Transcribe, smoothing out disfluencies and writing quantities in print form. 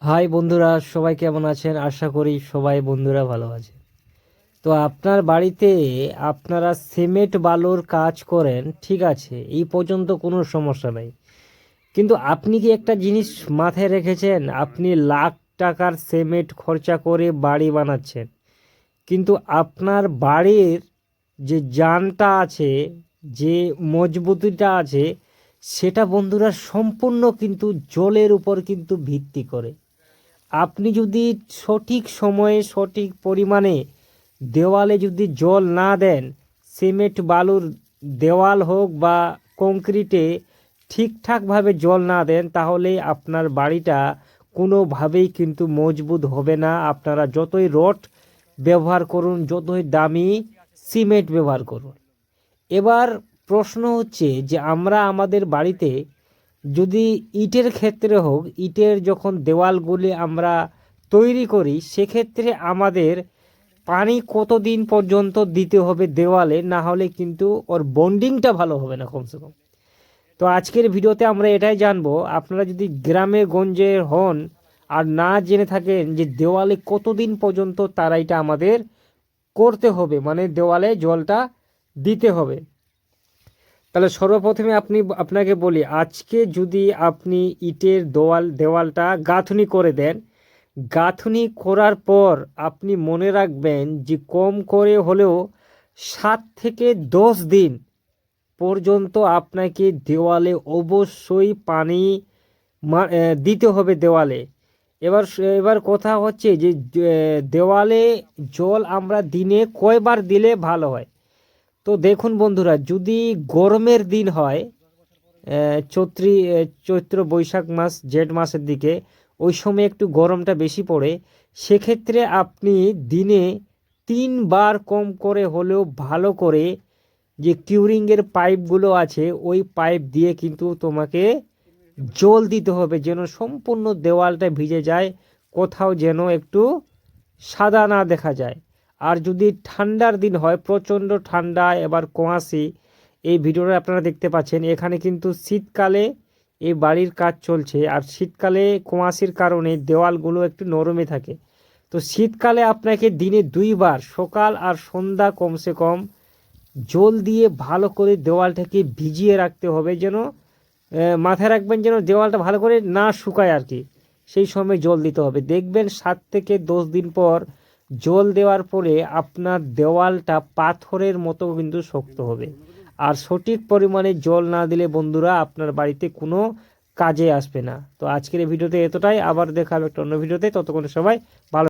High বন্ধুরা, সবাই কেমন আছেন? আশা করি সবাই বন্ধুরা ভালো আছে। তো আপনার বাড়িতে আপনারা সিমেন্ট বালুর কাজ করেন, ঠিক আছে, এই পর্যন্ত কোনো সমস্যা নাই। কিন্তু আপনি কি একটা জিনিস মাথায় রেখেছেন? আপনি লাখ টাকার সিমেন্ট খরচা করে বাড়ি বানাচ্ছেন, কিন্তু আপনার বাড়ির যে জানটা আছে, যে মজবুতিটা আছে, সেটা বন্ধুরা সম্পূর্ণ কিন্তু জলের উপর কিন্তু ভিত্তি করে। আপনি যদি সঠিক সময়ে সঠিক পরিমাণে দেওয়ালে যদি জল না দেন, সিমেন্ট বালুর দেওয়াল হোক বা কংক্রিটে ঠিকঠাকভাবে জল না দেন, তাহলে আপনার বাড়িটা কোনোভাবেই কিন্তু মজবুত হবে না। আপনারা যতই রড ব্যবহার করুন, যতই দামি সিমেন্ট ব্যবহার করুন। এবার প্রশ্ন হচ্ছে যে আমরা আমাদের বাড়িতে যদি ইটের ক্ষেত্রে হোক, ইটের যখন দেওয়ালগুলি আমরা তৈরি করি, সেক্ষেত্রে আমাদের পানি কতদিন পর্যন্ত দিতে হবে দেওয়ালে, না হলে কিন্তু ওর বন্ডিংটা ভালো হবে না কমসে কম। তো আজকের ভিডিওতে আমরা এটাই জানবো, আপনারা যদি গ্রামে গঞ্জে হন আর না জেনে থাকেন যে দেওয়ালে কতদিন পর্যন্ত তারাইটা আমাদের করতে হবে, মানে দেওয়ালে জলটা দিতে হবে। তাহলে সর্বপ্রথমে আপনাকে বলি, আজকে যদি আপনি ইটের দেওয়ালটা গাঁথনি করে দেন, গাঁথনি করার পর আপনি মনে রাখবেন যে কম করে হলেও 7 থেকে 10 দিন পর্যন্ত আপনাকে দেওয়ালে অবশ্যই পানি দিতে হবে দেওয়ালে। এবার এবার কথা হচ্ছে যে দেওয়ালে জল আমরা দিনে কয়বার দিলে ভালো হয়। তো দেখুন বন্ধুরা, যদি গরমের দিন হয়, চৈত্র বৈশাখ মাস জেঠ মাসের দিকে, ওই সময় একটু গরমটা বেশি পড়ে, সেক্ষেত্রে আপনি দিনে 3 বার কম করে হলেও ভালো করে যে কিউরিংয়ের পাইপগুলো আছে, ওই পাইপ দিয়ে কিন্তু তোমাকে জল দিতে হবে, যেন সম্পূর্ণ দেওয়ালটা ভিজে যায়, কোথাও যেন একটু সাদা না দেখা যায়। আর যদি ঠান্ডার দিন হয়, প্রচণ্ড ঠান্ডা, এবার কুয়াশি, এই ভিডিওটা আপনারা দেখতে পাচ্ছেন, এখানে কিন্তু শীতকালে এই বাড়ির কাজ চলছে, আর শীতকালে কুয়াশির কারণে দেওয়ালগুলো একটু নরমে থাকে। তো শীতকালে আপনাকে দিনে 2 বার, সকাল আর সন্ধ্যা, কমসে কম জল দিয়ে ভালো করে দেওয়ালটাকে ভিজিয়ে রাখতে হবে, যেন মাথায় রাখবেন যেন দেওয়ালটা ভালো করে না শুকায় আর কি। সেই সময় জল দিতে হবে। দেখবেন 7 থেকে 10 দিন পর জল দেওয়ার পরে আপনার দেওয়ালটা পাথরের মতো কিন্তু শক্ত হবে। আর সঠিক পরিমাণে জল না দিলে বন্ধুরা আপনার বাড়িতে কোনো কাজে আসবে না। তো আজকের এই ভিডিওতে এতটাই, আবার দেখা হবে একটা অন্য ভিডিওতে। ততক্ষণ সবাই ভালো।